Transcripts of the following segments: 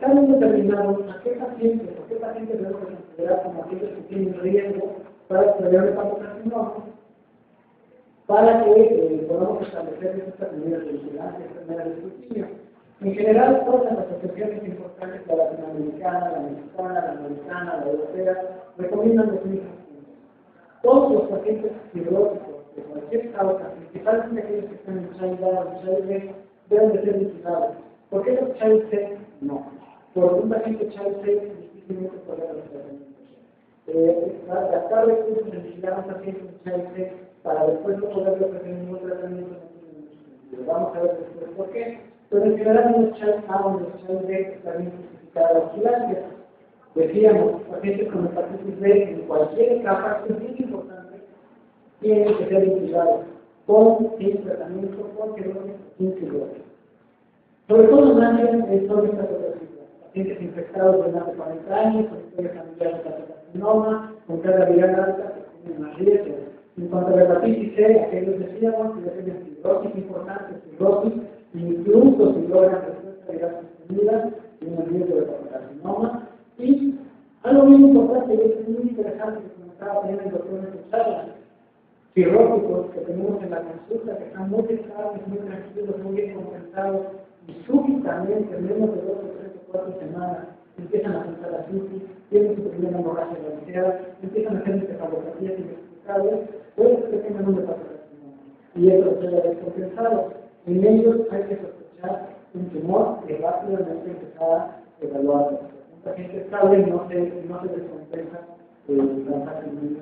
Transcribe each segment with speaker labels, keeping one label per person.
Speaker 1: están determinados a qué pacientes debemos considerar como aquellos que tienen riesgo para desarrollar hepatocarcinoma, para que podamos establecer estas medidas de vigilancia, estas medidas de escrutinio. En general, todas las asociaciones importantes, la latinoamericana, la mexicana, la americana, la europea, recomiendan los mismos puntos. Todos los pacientes cirróticos de cualquier causa, principalmente aquellos que están en Child A o Child B, deben de ser vigilados. ¿Por qué los Child C no? Porque un paciente Child C difícilmente tolera los tratamientos. Gastar recursos en vigilar a un paciente en Child C para después no poderlo ofrecer ningún tratamiento no tiene mucho sentido. Vamos a ver después por qué. Pero en general en los Child A o en los Child B está bien justificada la vigilancia. Decíamos, pacientes con hepatitis B en cualquier etapa, es muy importante, tienen que ser vigilados con sin tratamiento, con cirrosis, sin cirrosis. Sobre todo nacen de todas estas otras cifras. Pacientes infectados de más de 40 años, con historia familiar de carcinoma, con carga viral alta, que tienen más riesgo. En cuanto a la hepatitis C, aquellos decíamos que tienen cirrosis importante, cirrosis, incluso si logran respuesta viral sostenida, tienen riesgo de carcinoma. Y algo muy importante y es muy interesante que comentaba también el doctor en su charla, cirróticos que tenemos en la consulta, que están muy estables, muy tranquilos, muy bien compensados, y súbitamente, en menos de 2 o 3 o 4 semanas, empiezan a sentar la crisis, tienen su primera hemorragia balanceada, empiezan a hacer encefalopatías inexplicables, puede ser que tengan un hepatocarcinoma, y eso se haya descompensado. En ellos hay que sospechar un tumor que rápidamente empezar a evaluarlo. Un paciente estable no se descompensa tan fácilmente.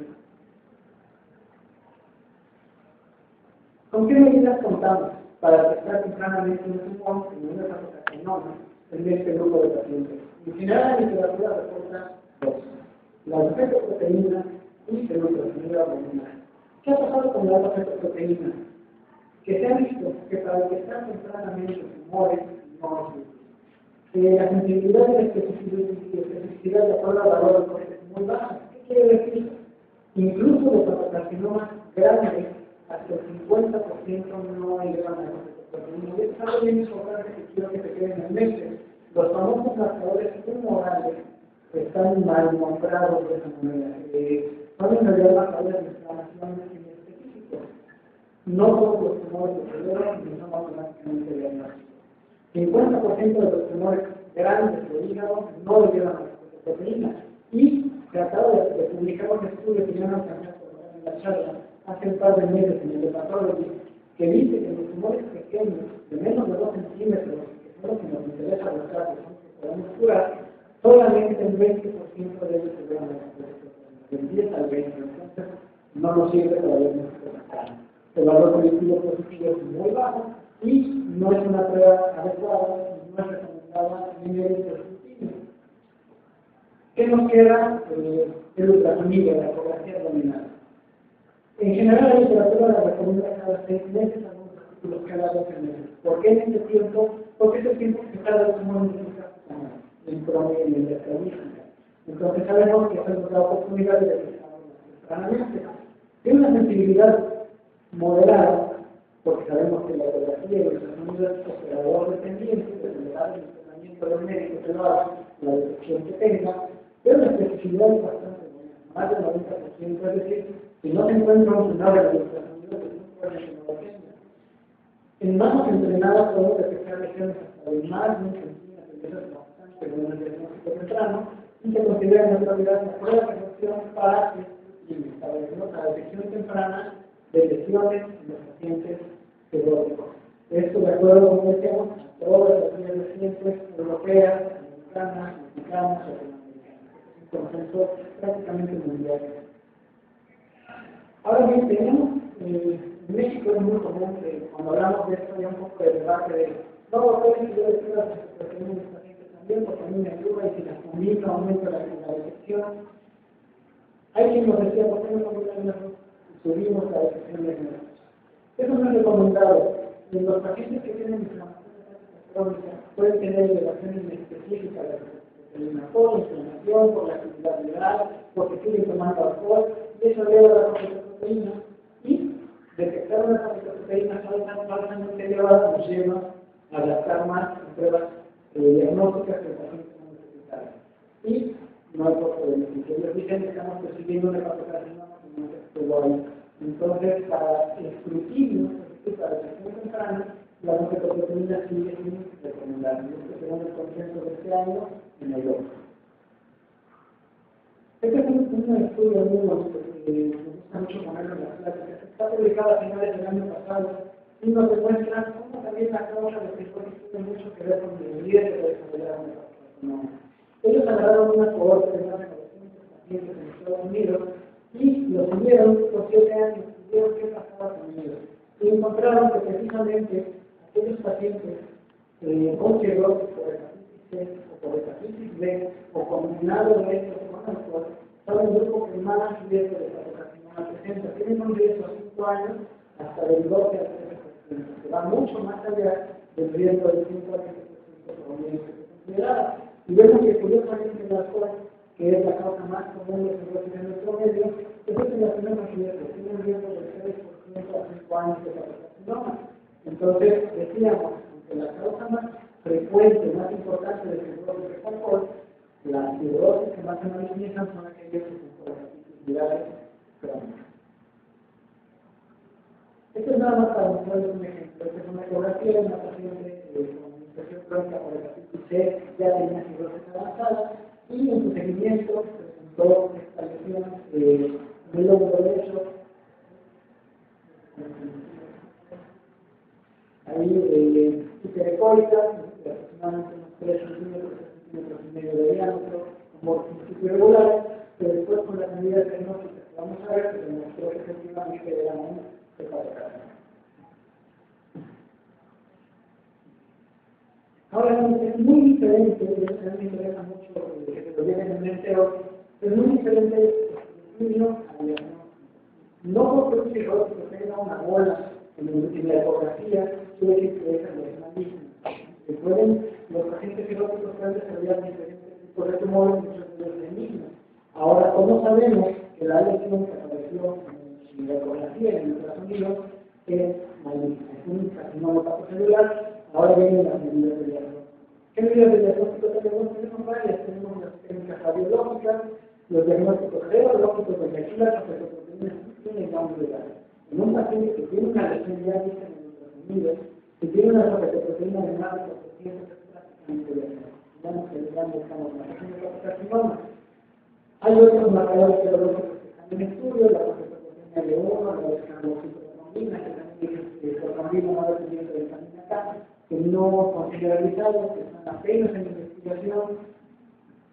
Speaker 1: ¿Con qué medidas contamos para detectar tempranamente un tumor en un hepatocarcinoma en este grupo de pacientes? En general, la literatura reporta dos: la alfa-fetoproteína y el ultrasonido abdominal. ¿Qué ha pasado con la alfa-fetoproteína? Que se ha visto que para detectar tempranamente tumores no es útil. La sensibilidad y la especificidad de acuerdo al valor de corte es muy baja. ¿Qué quiere decir? Incluso los hepatocarcinomas grandes, hasta el 50% no llegan a la proteína. Y es algo bien importante que quiero que se queden en mente. Los famosos marcadores tumorales están mal nombrados de esa manera. Son en realidad marcadores de inflamación inespecíficos. No todos los tumores de cerebro ni son automáticamente diagnósticos. 50% de los tumores grandes de hígado no le llevan a la proteína. Y se acaba de publicar un estudio que ya no alcancé a colocar en la charla hace un par de meses en el Hepatology, que dice que los tumores pequeños, de menos de 2 centímetros, que son los que nos interesa buscar, que son los que podemos curar, solamente el 20% de ellos se llevan a la proteína, del 10 al 20%. Entonces, no nos sirve para diagnóstico temprano. El valor predictivo positivo es muy bajo y no es una prueba adecuada y no es recomendada en el escrutinio. ¿Qué nos queda? El ultrasonido, la ecografía abdominal. En general, la literatura la recomienda cada 6 meses, algunos artículos cada 12 meses. ¿Por qué en este tiempo? Porque es el tiempo que cada vez más necesita en promedio en la estadística. Entonces sabemos que eso nos da oportunidad de realizarlo tempranamente. Tiene una sensibilidad moderada, porque sabemos que la ecografía y el ultrasonido es operador dependiente, dependerá del entrenamiento del médico que lo haga, la detección que tenga, pero la especificidad es bastante buena, más del 90%, es decir, si no se encuentra un tumor de ultrasonido, pues no lo tenga. En manos entrenadas podemos detectar lesiones hasta de más de 1 centímetro, y eso es bastante bueno en el diagnóstico temprano, y se considera en realidad una prueba de detección para la detección temprana de lesiones en los pacientes cirróticos. Esto de acuerdo, como decíamos, a todas las líneas de ciencias europeas, americanas, mexicanas, latinoamericanas. Es un consenso prácticamente mundial. Ahora bien, tenemos, en México es muy común que cuando hablamos de esto haya un poco de debate de no, pueden yo decir las situaciones de los pacientes también, porque a mí me ayuda y si las combino aumenta la detección. Hay quien nos decía, ¿por qué no combinamos y subimos la detección de diagnósticos? Eso no es recomendado. En los pacientes que tienen inflamación crónica pueden tener elevaciones específicas de la proteína por inflamación, por la actividad viral, porque siguen tomando alcohol, y eso eleva la proteína. Y detectar una proteína altamente elevada nos lleva a adaptar más en pruebas diagnósticas que el paciente no hay costo de beneficio. Ellos dicen que estamos persiguiendo un hepatocarcinoma que no es igual. Entonces, para escrutinio, para detección temprana, la oncoproteína sigue sin recomendar. Y esto será el consenso de este año en el otro. Este es un estudio muy bonito que me gusta mucho ponerlo en las pláticas. Está publicado a finales del año pasado y nos demuestra cómo también la causa de psicosis tiene mucho que ver con el riesgo de desarrollar una hepatocarcinoma. Ellos agarraron una cohorte de más de 900 pacientes en Estados Unidos y los siguieron por 7 años y vieron qué pasaba con ellos. Y encontraron que precisamente aquellos pacientes con cirrosis por hepatitis C o por hepatitis B o combinado de estos con alcohol son el grupo que más riesgo de hepatocarcinoma presenta. Tienen un riesgo a 5 años hasta del 12 al 13%, que va mucho más allá del riesgo del 5 al 7% promedio que se consideraba. Y vemos que curiosamente el alcohol, que es la causa más común de cirrosis en nuestro medio, es el que la tenemos riesgo, tiene un riesgo del 6% a 5 años de hepatocarcinoma. Entonces, decíamos, aunque la causa más frecuente, más importante de cirrosis es alcohol, las cirrosis que más se manifiestan son aquellas que son por hepatitis virales crónicas. Esto es nada más para mostrarles un ejemplo. Esta es una ecografía de una paciente con infección crónica por hepatitis C, ya tenía cirrosis avanzada, y en su seguimiento presentó esta lesión en el hombro derecho. Ahí hiperecólica, de aproximadamente unos 3 centímetros, 3,5 centímetros de diámetro, como principio regular, pero después con la medida diagnóstica que vamos a ver, se demostró que efectivamente era un hepatocarcinoma. Ahora, es muy diferente, y a mí me interesa mucho que se lo lleven en mente hoy, es muy diferente el estudio al diagnóstico. No porque un cirrótico tenga una bola en la ecografía, quiere decir que esa no es maligna. Los pacientes cirróticos pueden desarrollar diferentes tipos de tumores, muchos de ellos benignos. Ahora, ¿cómo sabemos que la lesión que apareció en la ecografía, en el ultrasonido, es maligna? Es un carcinoma hepatocelular. Ahora vienen las medidas de diagnóstico. ¿Qué medidas de diagnóstico tenemos? Tenemos varias. Tenemos las técnicas radiológicas, los diagnósticos radiológicos de moléculas, las proteínas y el nombre de datos. En un paciente que tiene una lesión ya vista en el ultrasonido, que tiene una proteína de más de 400, es prácticamente digamos que ya buscamos una lesión de carcinoma. Hay otros marcadores serológicos que están en estudio, la proteína de 1, la escarmocitotrombina, que también es protrombina no dependiente de vitamina K, que no son generalizados, que están apenas en investigación,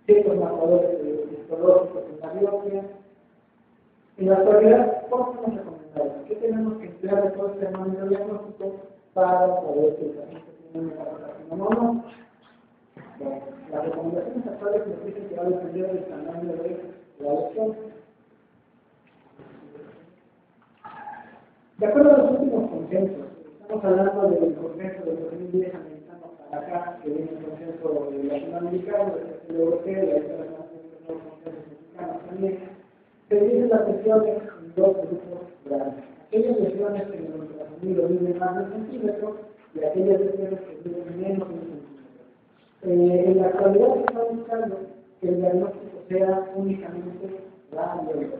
Speaker 1: ciertos marcadores histológicos en la biopsia. En la actualidad, ¿cómo estamos recomendados? ¿Qué tenemos que emplear de todo este armamento diagnóstico para saber si el paciente tiene un hepatocarcinoma o no? Bueno, las recomendaciones actuales nos dicen que va a depender del tamaño de la lesión. De acuerdo a los últimos consensos, estamos hablando del consenso del 2010 americano para acá, que viene el consenso latinoamericano, el europeo y ahí los consensos mexicanos también. Se dividen las lesiones en dos grupos grandes. Aquellas lesiones que en el ultrasonido viven más de un centímetro y aquellas lesiones que viven menos de un centímetro. En la actualidad se está buscando que el diagnóstico sea únicamente radiológico.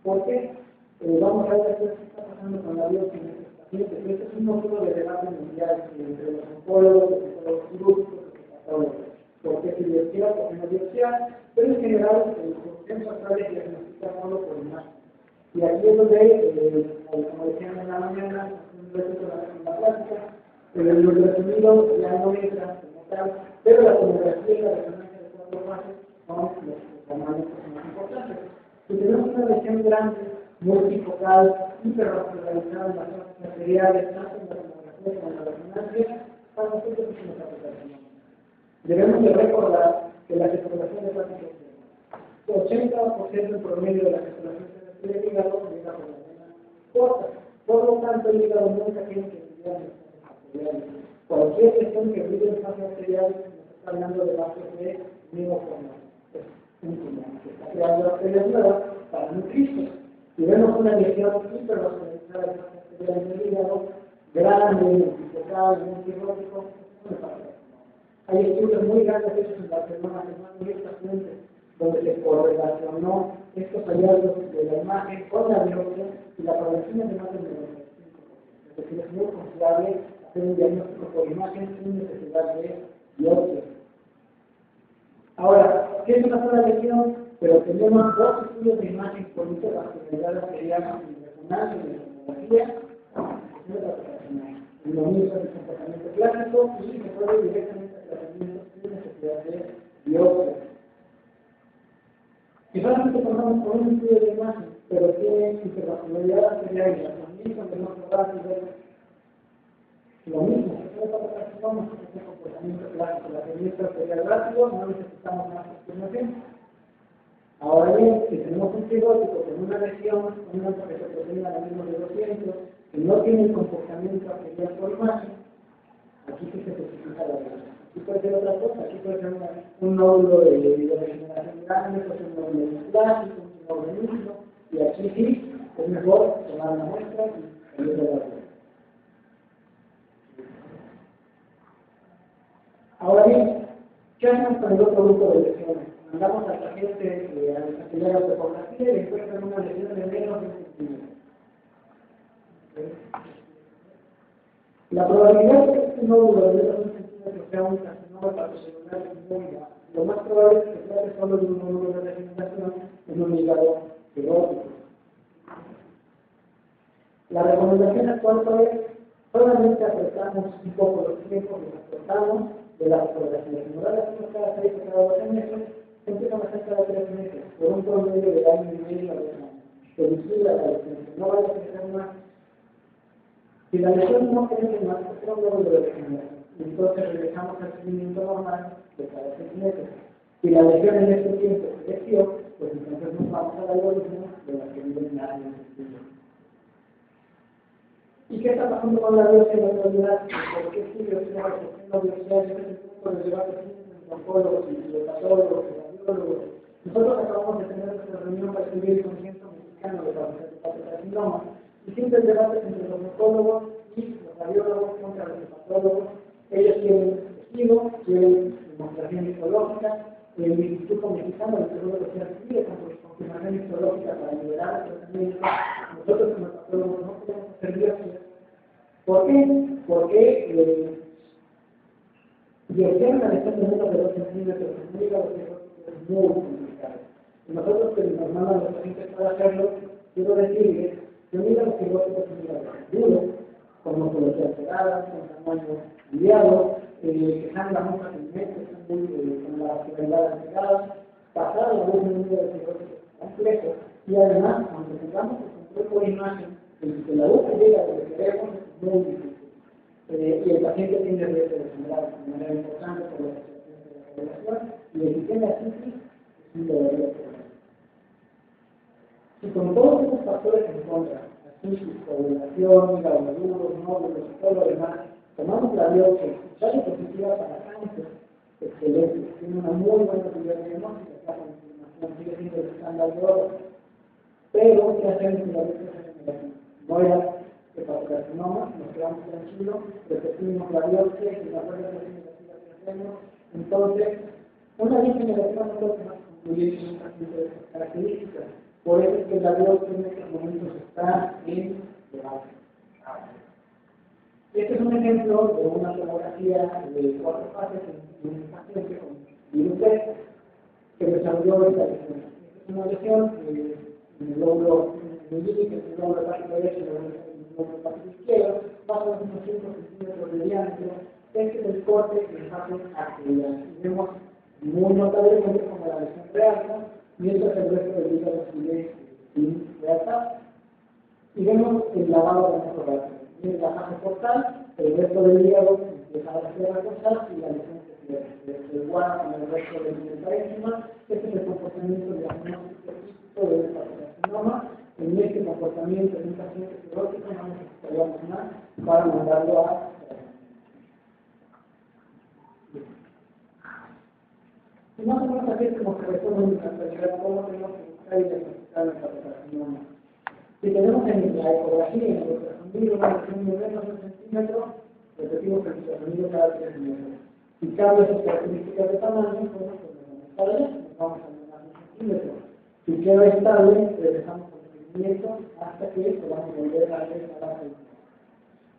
Speaker 1: ¿Por qué? Vamos a ver qué está pasando con la biopsia en estos pacientes. Este es un motivo de debate mundial entre los oncólogos, los oncólogos quirúrgicos, los patólogos. Porque si biopsia o no biopsia, pero en general el consenso actual es diagnosticar solo por imagen. Y aquí es donde, como decían en la mañana, un reto en la plática, el ultrasonido ya no entra como tal, pero la tomografía y la resonancia de 4 fases son los tamaños más importantes. Si tenemos una lesión grande, multifocal, hipervascularizada en las fases arteriales, tanto en la tomografía como en la resonancia, para nosotros es una hepatocarcinoma. Debemos de recordar que la circulación de plástico 80% en promedio de la circulación del hígado llega por la vena corta. Por lo tanto, el hígado nunca tiene que brillar en fases arteriales. Cualquier lesión que brille en fases arteriales nos está hablando de vasos de neoformación. Es un pulmón que está creando arterias nuevas para nutrirse. Si vemos una lesión hipervascularizada en fases arteriales del hígado, grande, multifocal, multirrótico, es una hepatocarcinoma. Hay estudios muy grandes hechos en Barcelona que son muy pacientes donde se correlacionó estos hallazgos de la imagen con la biopsia y la progresión es de más del 95%. Es decir, es muy confiable hacer un diagnóstico por imagen sin necesidad de biopsia. Ahora, ¿qué es una sola lesión? Pero tenemos dos estudios de imagen por intervascularidad que se llaman resonancia y tomografía. Lo mismo es el comportamiento clásico y se puede directamente al tratamiento sin necesidad de biopsia. Si solamente tomamos con un estudio de imagen, pero tiene intervascularidad arterial y también tenemos que ver lo mismo, que puede pasar carcinoma, que es el comportamiento clásico, la tratamiento arterial rápido, no necesitamos más estimación. Ahora bien, si tenemos un cirrótico con una lesión, con una proteína de menos de 200, que no tiene el comportamiento arterial por imagen, aquí sí se especifica la lesión. Aquí puede ser otra cosa, aquí puede ser un nódulo de degeneración grande, puede ser un nódulo plástico, un nódulo músculo, y aquí sí es mejor tomar una muestra y salir de la vida. Ahora bien, ¿qué hacemos con el otro grupo de lesiones? Mandamos al paciente a la capilla de autopografía y le encuentran una lesión de menos de 1 centímetro. La probabilidad de que este nódulo de menos de 1 centímetro sea un carcinoma hepatocelular es muy baja. Lo más probable es que se trate solo de un nódulo de regeneración en un hígado cirrótico. La recomendación actual es solamente apretamos un poco los tiempos, los apretamos de las fotografías. En lugar de hacerlo cada 6 o cada 12 meses, se empiezan a hacer cada 3 meses, por un promedio de año y medio a 2 años. Se vigila la lesión, no vaya a crecer más. Si la lesión no crece más, es un nódulo de regeneración. Entonces regresamos al seguimiento normal de cada 6 meses. Si la lesión en este tiempo creció, pues entonces nos vamos al algoritmo de la que viven años de estudio. ¿Y qué está pasando con la biopsia en la actualidad? ¿Por qué sí biopsia? ¿Por qué no biopsia? Ese es el punto de debate entre oncólogos y hepatólogos y radiólogos. Nosotros acabamos de tener nuestra reunión para escribir el Concierto Mexicano de Hepatocarcinoma y siempre el debate entre los oncólogos y los radiólogos contra los hepatólogos. Ellos quieren tejido, quieren demostración histológica. El Instituto Mexicano del Seguro Social pide confirmación histológica para liberar el tratamiento. Nosotros como hepatólogos no podemos hacer biopsias. ¿Por qué? Porque biopsiar una lesión de menos de 2 centímetros en un hígado es muy complicado. Y nosotros que nos mandan a los pacientes para hacerlo, quiero decirles que un hígado cirrótico es un hígado duro, con morfología alterada, con tamaño cambiado, que sangra muy fácilmente, con la vascularidad alterada, pasar la luz de un hígado cirrótico complejo, y además, cuando tengamos el control por imagen, el que la luz llega a lo que queremos es muy difícil. Y el paciente tiene riesgo de generar de manera importante por las situaciones de la población, y el que tiene ascitis es un verdadero problema. Y con todos estos factores en contra, ascitis, coagulación, hígado duro, nódulos y todo lo demás, tomamos la biopsia, sale positiva para cáncer, excelente, tiene una muy buena calidad diagnóstica, la confirmación sigue siendo el estándar de oro. Pero, ¿qué hacemos si la biopsia es negativa? No era hepatocarcinoma, nos quedamos tranquilos, repetimos la biopsia y la prueba de negativa que hacemos. Entonces, una biopsia negativa no puede más concluir en un paciente de estas características. Por eso es que la biopsia en estos momentos está en debate. Este es un ejemplo de una tomografía de 4 fases en un paciente con virus B que desarrolló esta lesión. Es una lesión en el lóbulo meningitis, en el lóbulo hepático derecho y en el lóbulo hepático izquierdo, más o menos 5 centímetros de diámetro. Este es el corte de fase arterial. Vemos muy notablemente como la lesión real, mientras el resto del hígado sigue sin realzar. Y vemos el lavado de nuestro rápido. Viene la fase portal, el resto del hígado empieza a hacer la cosa y la lesión se iguala con el resto del parénquima. Este es el comportamiento diagnóstico típico del hepatocarcinoma. En este comportamiento de un paciente cirrótico no necesitaríamos más para mandarlo a y más o menos así es como se resuelve en la actualidad cómo tenemos que buscar y diagnosticar el hepatocarcinoma. Si tenemos en la ecografía en el ultrasonido una lesión de menos de 1 centímetro, repetimos que el ultrasonido cada 3 meses. Si cambia sus características de tamaño, pues nos vamos para allá, nos vamos a mandar un centímetros. Si queda estable, regresamos con el seguimiento hasta que podamos volver a regresar a la.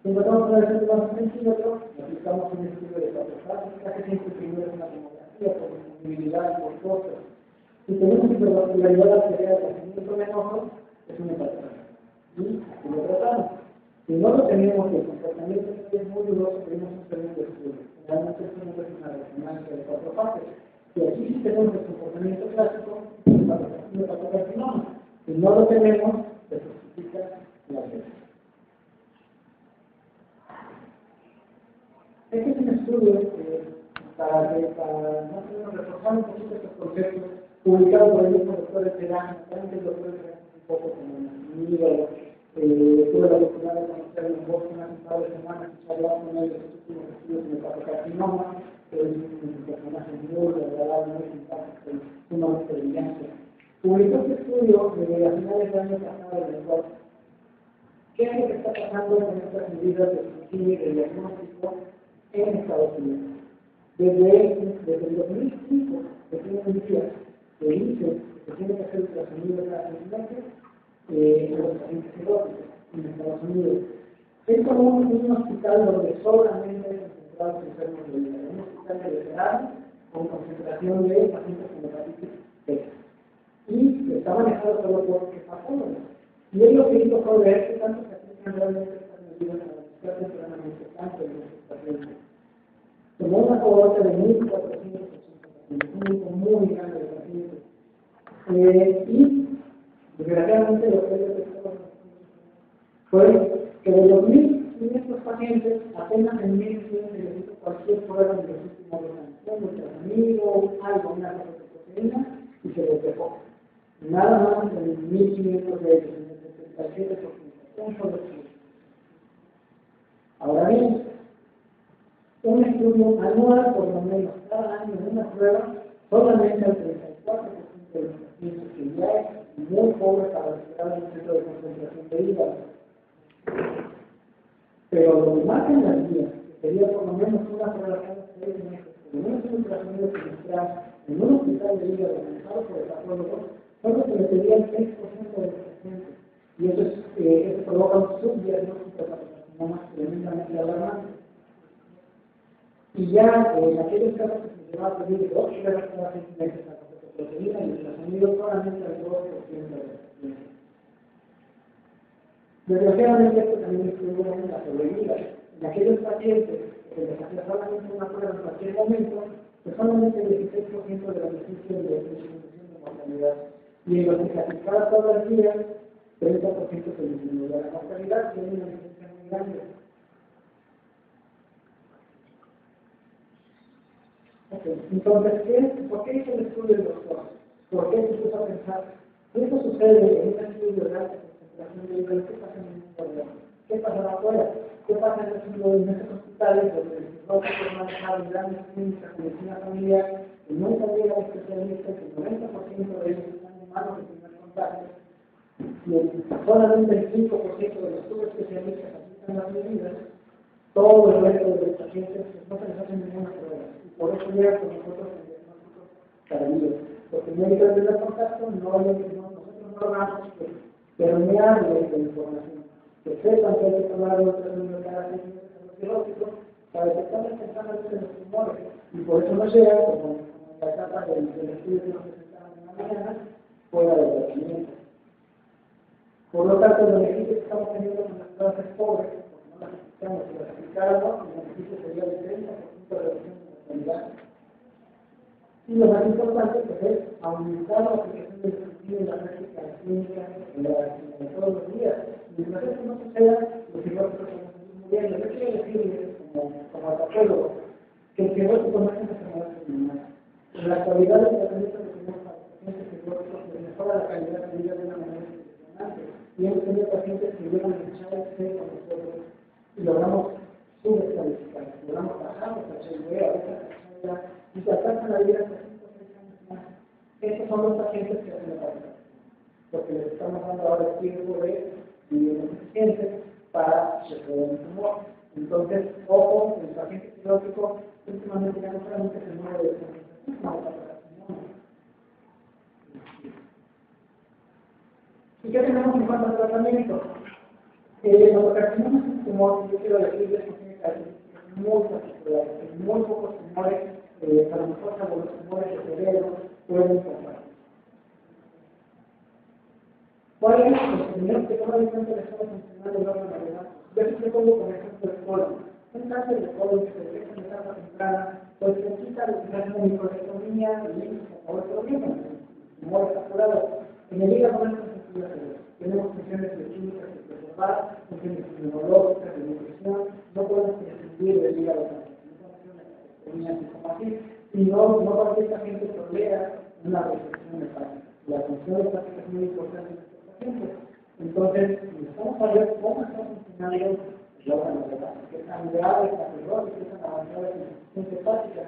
Speaker 1: Si encontramos una versión de más centímetros, aplicamos un estudio de 4 fases, casi siempre primero es una tomografía por disponibilidad y por costos. Si tenemos irregularidad arterial de crecimiento venoso, es un hepatocardía. Y así lo tratamos. Si no lo tenemos, el comportamiento es muy dudoso, tenemos un segundo estudio. Generalmente es una resonancia de 4 fases. Si aquí sí tenemos el comportamiento clásico, es un hepatocarcinoma. Si no lo tenemos, se justifica la veces. Este es un estudio para más o menos reforzar un poquito estos conceptos, publicado por el mismo doctor Terán, también el doctor Terán un poco como mi amigo, tuve la oportunidad de conocerlo en Boston hace un par de semanas y charlar con él de los últimos estudios en el hepatocarcinoma, que es un personaje muy agradable, muy simpático y sumamente brillante. Publicó este estudio a finales del año pasado en el cual ¿qué es lo que está pasando con estas medidas de escrutinio y de diagnóstico en Estados Unidos? Desde el 2005, que tiene un día que dice que tiene que hacer ultrasonido cada 6 meses en los pacientes cirróticos en Estados Unidos. Es como un hospital donde solamente hay concentrados enfermos de hígado, un hospital de veteranos con concentración de pacientes con hepatitis B. Y está manejado solo por hepatólogos. Y él lo que hizo fue ver que tanto se aplican realmente estas medidas para buscar tempranamente cáncer en nuestros pacientes. Tomó una cohorte de 1.480 pacientes, un grupo muy grande de pacientes. Y, desgraciadamente, lo que ellos detectaron fue que de los 1.500 pacientes, apenas en 1.100 se les hizo cualquier prueba en los últimos 2 años, un ultrasonido, algo, una cosa de proteína, y se les dejó. Nada más en 1.500 de ellos, en el 77%, un solo estudio. Ahora bien, un estudio anual, por lo menos cada año, en una prueba, solamente al 34% de los pacientes, que ya es muy pobre para esperar un centro de concentración de hígado. Pero lo que marcan las guías, que sería por lo menos una prueba cada 6 meses, por lo menos un ultrasonido trimestral en un hospital de hígado manejado por hepatólogos, solo se le pedía el 6% de los pacientes. Y eso provoca un subdiagnóstico de carcinoma tremendamente alarmante. Y ya en aquellos casos que se llevaba a pedir 2 pruebas cada 6 meses a la proteína y el ultrasonido solamente al 2% de los pacientes. Desgraciadamente, esto también estuvo en la sobrevida. En aquellos pacientes que les hacía solamente una prueba en cualquier momento, pues solamente el 16% de beneficio de disminución de mortalidad. Y en los que se aplicaba todos los días, 30% se disminuía la mortalidad, que es una diferencia muy grande. Okay. Entonces, ¿por qué hizo el estudio del doctor? ¿Por qué se puso a pensar? Si eso sucede en un estudio de alta concentración de hígado, ¿qué pasa en el mundo? ¿Qué pasa afuera? ¿Qué pasa en estos hospitales donde el cirrótico es manejado en grandes clínicas de medicina familiar y nunca llega a especialistas, el 90% de ellos están en manos de primer contacto y solamente el 5% de los subespecialistas aplican las medidas? Todo el resto de los pacientes no se les hace ninguna prueba. Y por eso llegan con nosotros el diagnóstico tardío. Porque el médico de primer contacto nosotros no logramos permear la información. Que sepan que hay que tomar un tratamiento cada 6 meses a los biológicos para detectar las tempranas de los tumores. Y por eso no llega, como en la etapa del estudio que nos presentaron en la mañana, fuera del tratamiento. Por lo tanto, el beneficio que estamos teniendo con las clases pobres, no las necesitamos, si las aplicáramos, el beneficio sería del 30% de reducción de mortalidad. Y lo más importante pues, es aumentar la aplicación del escrutinio en la práctica clínica de todos los días. Mientras eso no suceda, los cirróticos se van a muy bien. Lo que quiero decir como hepatólogos, que el cirrótico no es una enfermedad terminal. En la actualidad, el tratamiento que tenemos para los pacientes cirróticos les mejora la calidad de vida de una manera impresionante. Y hemos tenido pacientes que llegan a echar el C con nosotros y logramos subestabilizar, logramos bajar nuestra HIV, a veces y se alcanzan la vida hasta 5 o 6 años más. Estos son los pacientes que hacen la práctica, porque les estamos dando ahora el tiempo de vivir suficiente para resolver el tumor. Entonces, ojo, el paciente cirrótico últimamente ya no solamente se muere de concentración, sino de carcinoma. tratamiento. Los carcinomas es un tumor, yo quiero decirles que tiene características muy particulares, que muy pocos tumores, a lo mejor salvo los tumores de cerebro, pueden pasar. ¿Cuál es el procedimiento que toma en cuenta que estamos funcionando el órgano renal? Yo siempre pongo como ejemplo el colon. Un cáncer de colon que se detecta en etapa temprana, pues se quita lo que se llama microectomía y se acabó el problema. El tumor está curado. En el hígado no es sensible. Tenemos funciones bioquímicas de preservar, funciones inmunológicas, de nutrición, no podemos prescindir del hígado y no cualquier paciente tolera una resección hepática. La función hepática es muy importante en estos pacientes. Entonces, necesitamos saber cómo está funcionando el órgano renal, qué tan grave es la cirrosis, qué tan avanzada es la insuficiencia hepática.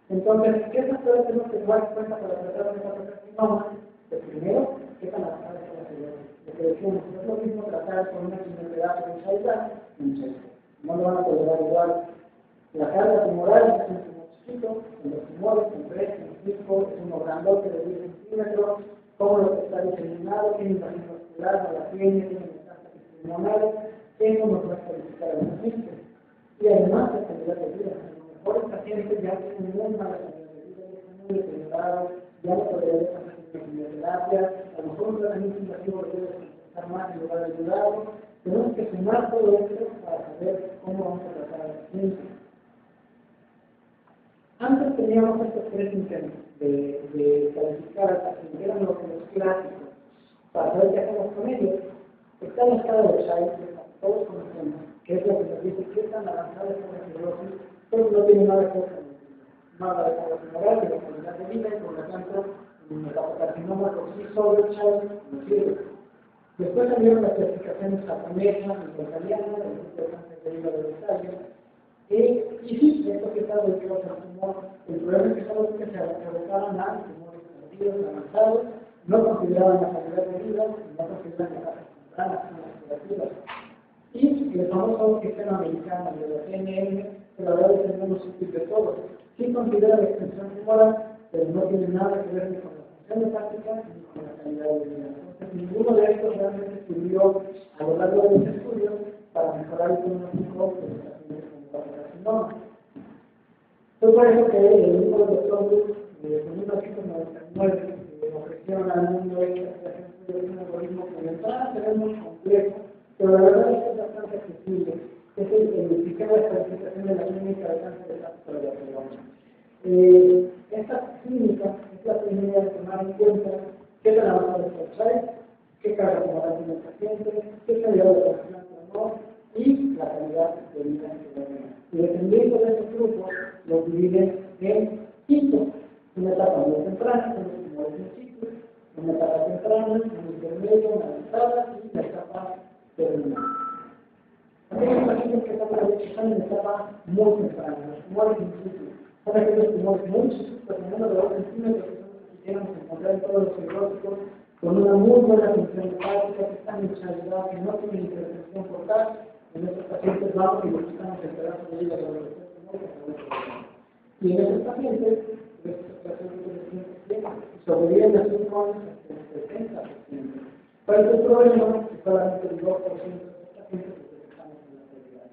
Speaker 1: Entonces, ¿qué factores tenemos que tomar en cuenta para tratar un carcinoma? El primero, ¿qué tan avanzada es la cirrosis? Lo que decimos, no es lo mismo tratar con una quimioterapia de Shaila que un Shaila. No lo van a tolerar igual. La carga tumoral es un tumor chiquito, en los tumores, en 3, en 5, es uno grandote de 10 centímetros, cómo lo que está diseminado, tiene invasión vascular, no la tiene metástasis pulmonares, eso nos va a estabilizar el paciente. Y además la calidad de vida. A lo mejor el paciente ya tiene muy mala calidad de vida, ya está muy deteriorado, ya no podría estar haciendo quimioterapia, a lo mejor un tratamiento invasivo debe estar más en lugar de ayudarlo. Tenemos que sumar todo esto para saber cómo vamos a tratar al paciente. Antes teníamos estos 3 intentos de calificar al paciente, eran los clásicos, para saber qué hacemos con ellos. Está la escala de Child, que todos conocemos, que es lo que nos dice qué tan avanzada es la cirrosis, pero no tiene nada de cosa, nada de cosa moral, de calidad de vida, y por lo tanto, el metacarcinoma por sí solo el Child no sirve. Después salieron las clasificaciones japonesas, italianas, el cáncer de hígado de Italia. Y sí, esto que está dedicado al tumor, el problema es que solo que se abocaban a tumores tardíos, avanzados, no consideraban la calidad de vida, no consideraban las tasas tempranas, las curativas. Y el famoso sistema americano de la CNN, que la verdad es el menos útil de todos, sí considera la extensión tumoral, pero no tiene nada que ver ni con la función hepática ni con la calidad de vida. Entonces, ninguno de estos realmente sirvió a lo largo de los estudios para mejorar el pronóstico de los pacientes con carcinoma. Fue por eso que el grupo de doctores en 1999 ofrecieron al mundo esta creación de un algoritmo que de entrada se ve muy complejo, pero la verdad es que es bastante accesible. Es el sistema de estatisticación de la clínica de cáncer de carcinoma. Esta clínica es la primera de tomar en cuenta qué tan avanzado es el child, qué carga tumoral tiene el paciente, qué calidad de trasplante o no, y la calidad de vida que tiene. Y dependiendo de esos grupos, los dividen en 5. Una etapa muy temprana, con los tumores en situ, una etapa temprana, una intermedia, una avanzada y la etapa terminal. Aquellos pacientes que están en etapa muy temprana, los tumores in situ, son aquellos tumores muy chiquitos, de menos de 2 centímetros, que son los que quisiéramos encontrar en todos los cirróticos, con una muy buena función hepática, que están en calidad, que no tienen intervención portal. En estos pacientes vamos y les quitamos el pedazo de hígado de los tumores. Y en estos pacientes, sobreviven a 5 años hasta el 70%. ¿Cuál es el problema? Que solamente el 2% de estos pacientes estamos en la realidad.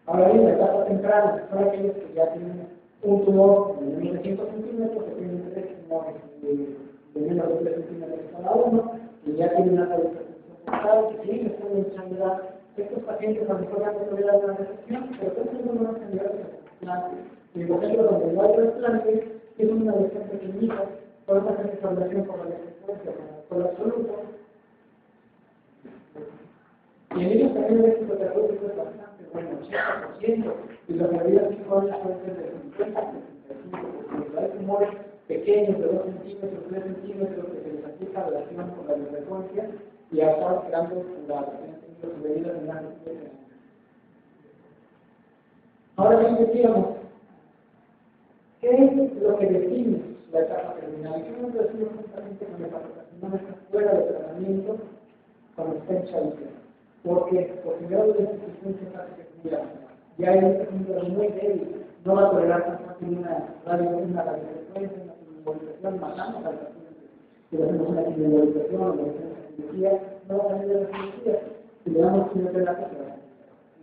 Speaker 1: Ahora bien, la etapa temprana son aquellos que ya tienen un tumor de 900 centímetros, que tienen 3 tumores de menos de 3 centímetros cada uno, y ya tienen una calificación portal, que siguen estando en sanidad. Estos pacientes a lo mejor ya no tuvieran una recepción, pero estos son unos candidatos a trasplante. Y por ejemplo, donde no hay trasplante, es una lesión pequeñita, podemos hacer población por la frecuencia, por la absoluta. Y en ellos también el éxito terapéutico es bastante bueno, 80%, y la mayoría de 5 años pueden ser de 50 a 65%. Hay tumores pequeños de 2 centímetros, 3 centímetros, que se les aplica relación con la frecuencia y hasta grandes curados. Medidas en grandes curados. Ahora bien, decíamos, ¿qué es lo que define la etapa terminal? ¿Qué nos decimos justamente con el carcinoma está fuera de tratamiento cuando está en Shaila? Porque el grado de insuficiencia hepática es muy alto. Ya hay un síndrome muy débil, no va a tolerar tan fácil una radiofrecuencia, una pulmonización inmunización, matamos al paciente. Si le hacemos una quimiología, o le hacemos cirugía, no va a salir de la cirugía. Si le damos quimioterapia, se va a salir.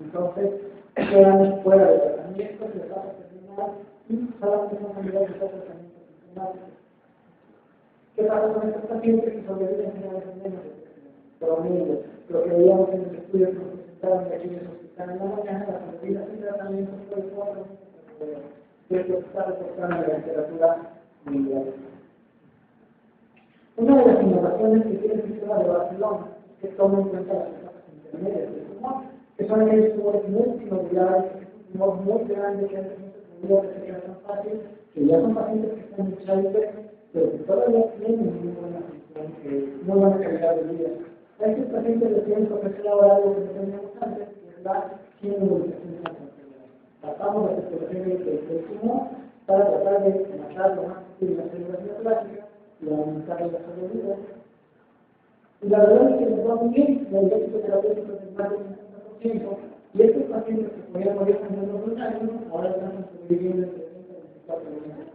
Speaker 1: Entonces, quedan fuera de tratamiento, se va a terminar y solamente son candidatos a tratamiento sistemático. ¿Qué pasa con estos pacientes que sobreviven generalmente menos de 3 meses? Promedio. Lo que veíamos en el estudio que nos presentaron de aquí en el hospital en la mañana, la sobrevida sin tratamiento fue 4 meses. Esto está reportando la literatura mundial. Una de las innovaciones que tiene el sistema de Barcelona es que toma en cuenta las etapas intermedias del tumor, que son aquellos tumores multinodulares, tumores muy grandes que antes no se podía detectar tan fácil, que ya son pacientes que están en Childbirth, pero que todavía tienen muy buena función, muy buena calidad de vida. A estos pacientes les tienen que ofrecer ahora algo que no teníamos antes, que es la inmunización transfronteriza. Tratamos la circulación del tumor para tratar de matar lo más posible las células neoplásicas y aumentar la sobrevida. Y la verdad es que nos va muy bien, el éxito terapéutico es más del 50%, y estos pacientes que podían morir en menos de un año, ahora están sobreviviendo entre 30 y 24 meses.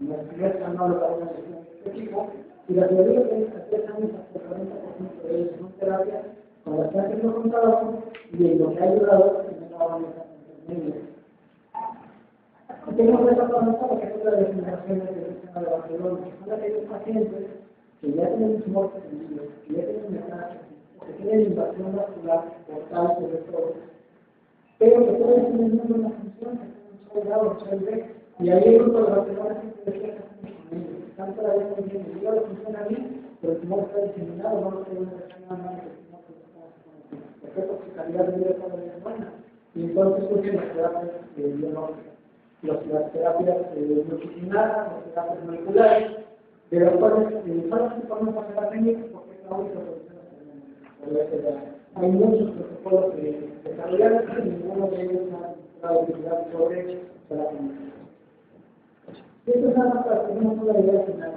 Speaker 1: La experiencia no lo da una lesión de este tipo, y la teoría es que hasta 3 años hasta el 40% de ellos son terapias con las que antes no contábamos, y en lo que ha ayudado a que no hagan esa intermedia. Y tenemos que tratar que es otra de las innovaciones del sistema de Barcelona, que son aquellos pacientes que ya tienen un tumor extendido, que ya tienen metástasis, que tienen invasión vascular, portal sobre todo, pero que todavía tienen muy buena función, que están en grado, y ahí el grupo de Barcelona siempre decía que hacemos con ellos, están todavía muy bien, el hígado funciona bien, pero el tumor está diseminado, no lo que una persona más que el tumor que estamos conociendo. Porque su calidad de vida todavía es buena, y entonces surgen las terapias biológicas. Las terapias multidisciplinares, las terapias moleculares, de las cuales solamente podemos hacer la técnica porque es la única solución que tenemos. Hay muchos protocolos desarrollados y ninguno de ellos ha dado utilidad sobre la técnica. Esto es nada más para que tengamos una idea final.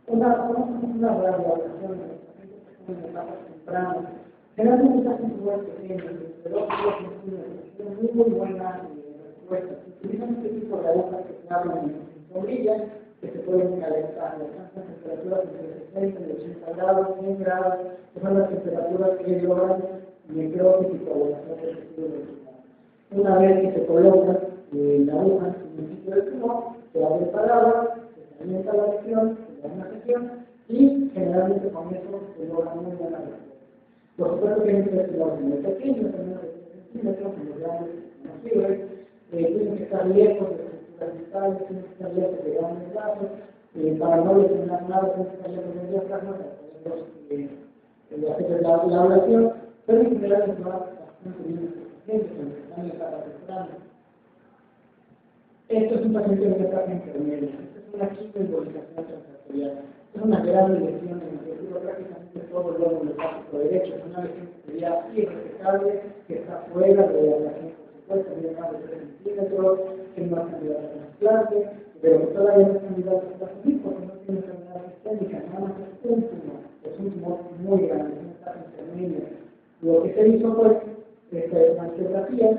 Speaker 1: Una radiación de los pacientes que están en etapas tempranas. Generalmente se hacen tumores pequeños, de 2 kilos y muy buena respuesta. Se utilizan este tipo de agujas que se abren en sombrilla, que se pueden calentar, alcanzan temperaturas entre 60 y 80 grados, 100 grados, que son las temperaturas que logran necrosis y coagulación del tejido vegetal. Una vez que se coloca la aguja en el sitio del tumor, se abre el paraguas, se calienta la lesión, se da una sesión y generalmente con eso se logra muy buena respuesta. Por supuesto que hay que ser muy pequeños, menos de 3 centímetros, en los grandes no sirve, tienen que estar lejos de estructuras vitales, tienen que estar lejos de grandes vasos, para no lesionar nada, tienen que estar lejos del diafragma para poder hacer la oración, pero en general es bastante bien pacientes que están en etapa temprana. Esto es un paciente de etapa intermedia, esto es una quimioembolización transarterial, es una grave lesión en el cerebro, prácticamente todo el lóbulo hepático derecho, es una lesión que sería irreversible, que está fuera de la relación por supuesto, tiene más de 3 centímetros, que no es candidato a trasplante, pero que todavía no es candidato a trasplante porque no tiene enfermedad sistémica, nada más es un tumor muy grande, es una etapa intermedia. Lo que se hizo fue esta angiografía,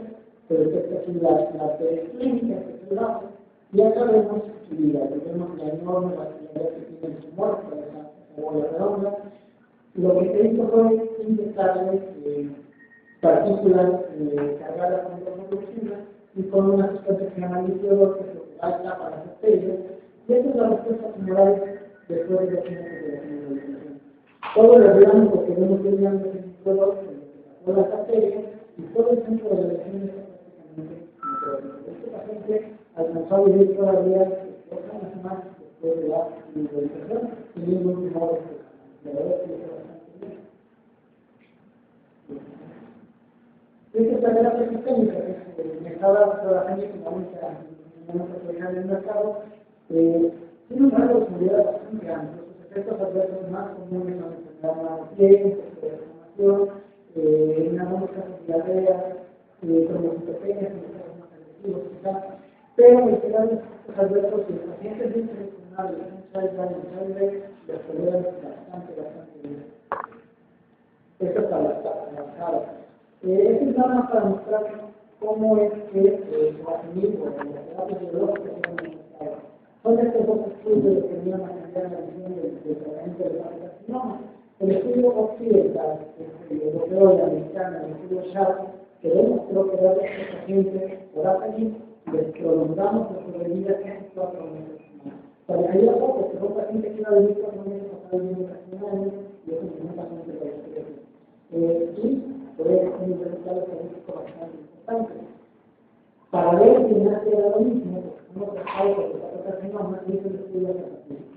Speaker 1: pero esta es la arteria clínica, que es el lado, y acá vemos la enorme vascularidad que tiene el tumor, por esa bola redonda. Lo que se hizo fue inyectarle partículas cargadas con bromotoxina y con una sustancia que se llama litio, que es lo que da el tapa a las bacterias, y esta es la respuesta tumoral después de 2 meses de la inmunización. Todo lo blanco que vemos brillando es el dolor, que las bacterias, y todo el centro de la lesión está prácticamente necrótico. Este paciente alcanzó a vivir todavía 2 años más después de la inmunización sin ningún tumor. La verdad es que es bastante bien. Esta es la terapia sistémica que me estaba trabajando con la única autoridad del mercado. Tiene un rango de seguridad bastante grande. Los efectos adversos más comunes son enfermedad de la piel, inflamación, en algunos casos diarrea, trombocitopenias, en los casos más agresivos quizás. Pero en general los efectos adversos de los pacientes bien seleccionados, las toleran bastante bien. Esto es para las caras. Esto es nada más para mostrar cómo es que el tratamiento o las terapias biológicas son estos 2 estudios que venían a cambiar la carcinoma. El estudio occidental, el europeo y americano, el estudio Sharp, que demostró que dar a estos pacientes por API les prolongamos la sobrevida casi 4 meses más. Para que haya poco, que un paciente quiera vivir 4 meses, pasar viviendo casi un año, y eso es un paciente para este y puede ser un resultado estadístico bastante importante. Para ver si nace era lo mismo, porque uno tratado por el carcinoma y es el estudio alternativo.